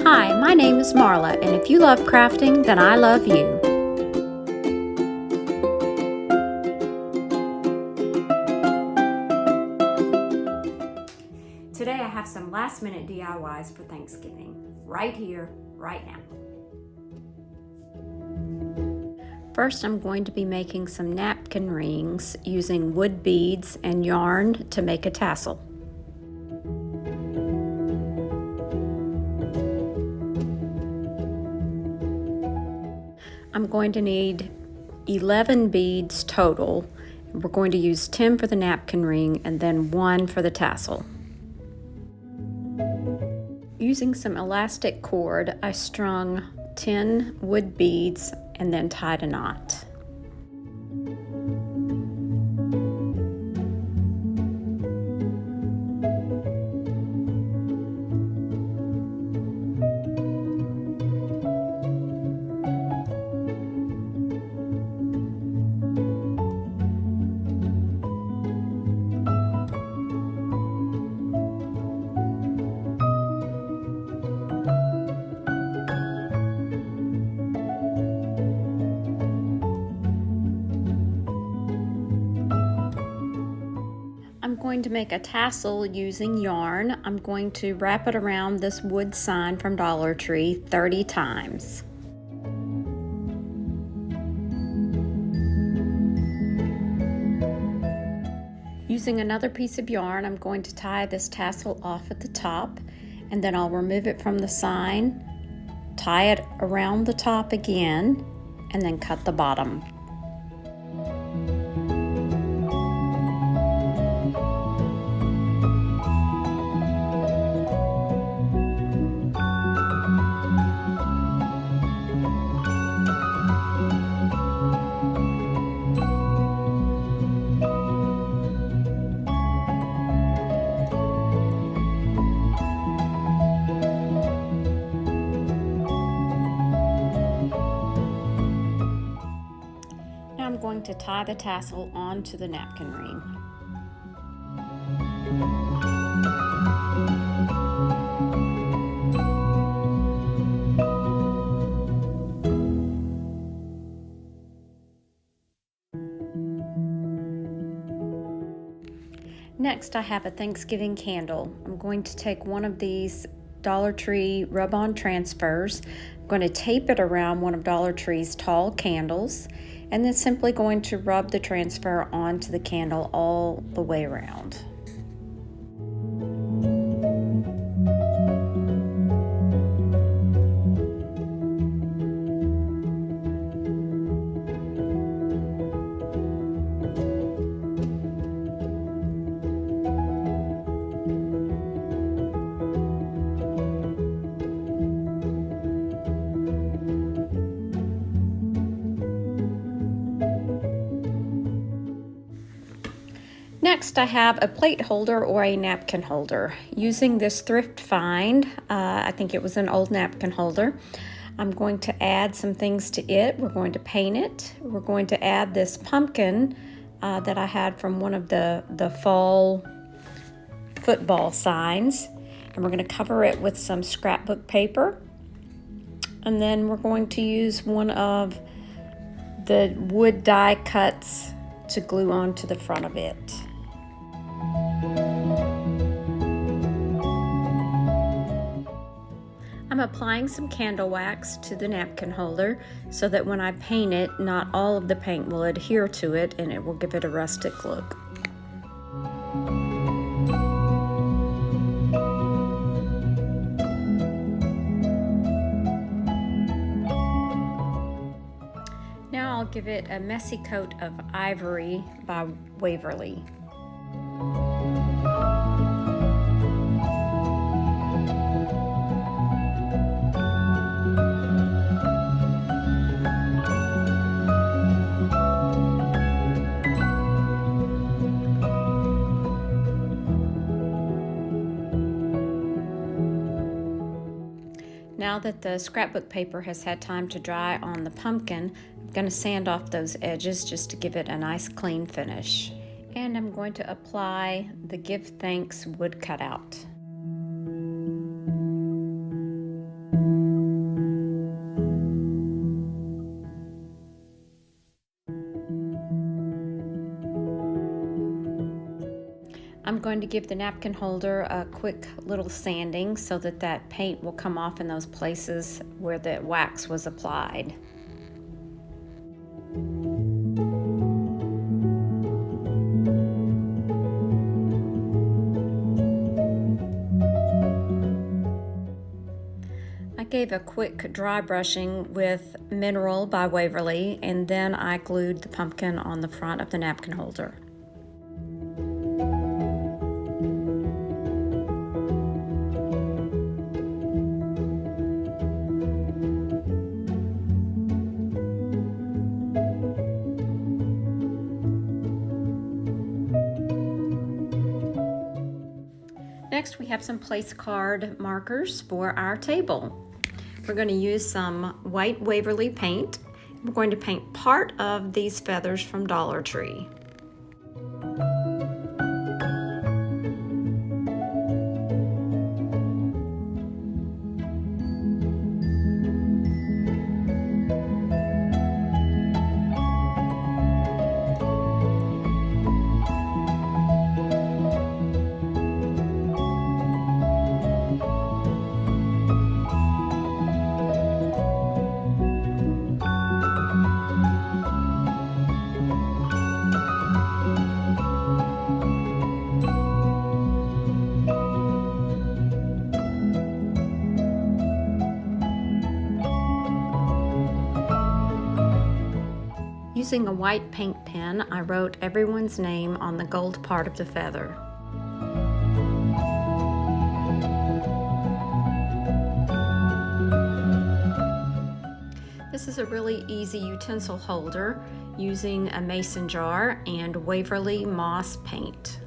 Hi, my name is Marla, and if you love crafting, then I love you. Today I have some last-minute DIYs for Thanksgiving, right here, right now. First, I'm going to be making some napkin rings using wood beads and yarn to make a tassel. I'm going to need 11 beads total. We're going to use 10 for the napkin ring and then 1 for the tassel. Using some elastic cord, I strung 10 wood beads and then tied a knot. I'm going to make a tassel using yarn. I'm going to wrap it around this wood sign from Dollar Tree 30 times. Using another piece of yarn, I'm going to tie this tassel off at the top, and then I'll remove it from the sign, tie it around the top again, and then cut the bottom. Now I'm going to tie the tassel onto the napkin ring. Next, I have a Thanksgiving candle. I'm going to take one of these Dollar Tree rub-on transfers. I'm going to tape it around one of Dollar Tree's tall candles, and then simply going to rub the transfer onto the candle all the way around. Next, I have a plate holder or a napkin holder. Using this thrift find, I think it was an old napkin holder, I'm going to add some things to it. We're going to paint it. We're going to add this pumpkin that I had from one of the fall football signs. And we're going to cover it with some scrapbook paper. And then we're going to use one of the wood die cuts to glue onto the front of it. I'm applying some candle wax to the napkin holder so that when I paint it, not all of the paint will adhere to it and it will give it a rustic look. Now I'll give it a messy coat of Ivory by Waverly. Now that the scrapbook paper has had time to dry on the pumpkin, I'm going to sand off those edges just to give it a nice clean finish. And I'm going to apply the Give Thanks wood cutout. going to give the napkin holder a quick little sanding so that that paint will come off in those places where the wax was applied. I gave a quick dry brushing with Mineral by Waverly, and then I glued the pumpkin on the front of the napkin holder. Next, we have some place card markers for our table. We're going to use some white Waverly paint. We're going to paint part of these feathers from Dollar Tree. Using a white paint pen, I wrote everyone's name on the gold part of the feather. This is a really easy utensil holder using a mason jar and Waverly moss paint.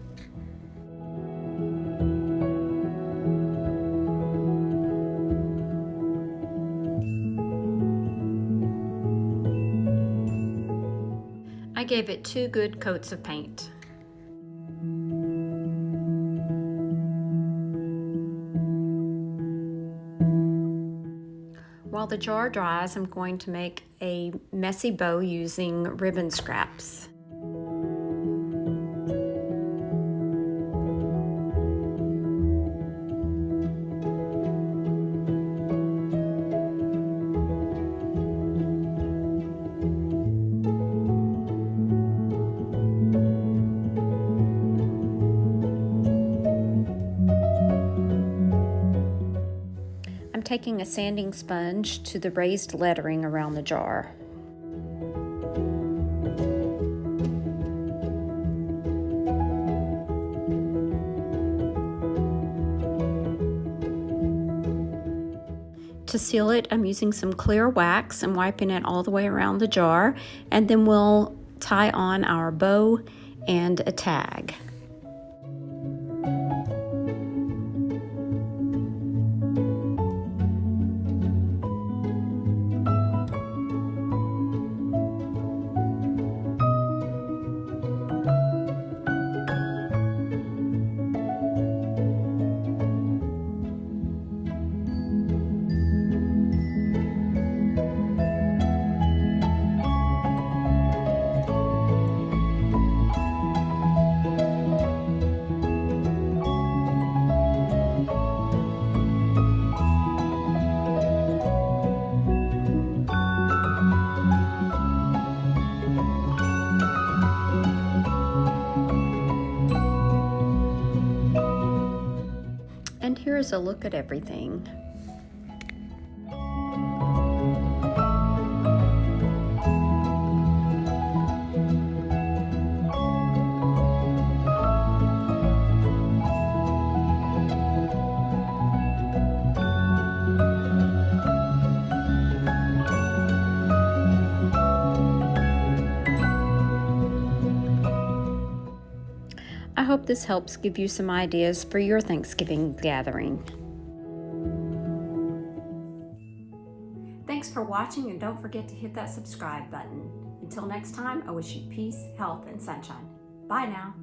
I gave it 2 good coats of paint. While the jar dries, I'm going to make a messy bow using ribbon scraps. I'm taking a sanding sponge to the raised lettering around the jar. To seal it, I'm using some clear wax and wiping it all the way around the jar, and then we'll tie on our bow and a tag. And here's a look at everything. I hope this helps give you some ideas for your Thanksgiving gathering. Thanks for watching, and don't forget to hit that subscribe button. Until next time, I wish you peace, health, and sunshine. Bye now.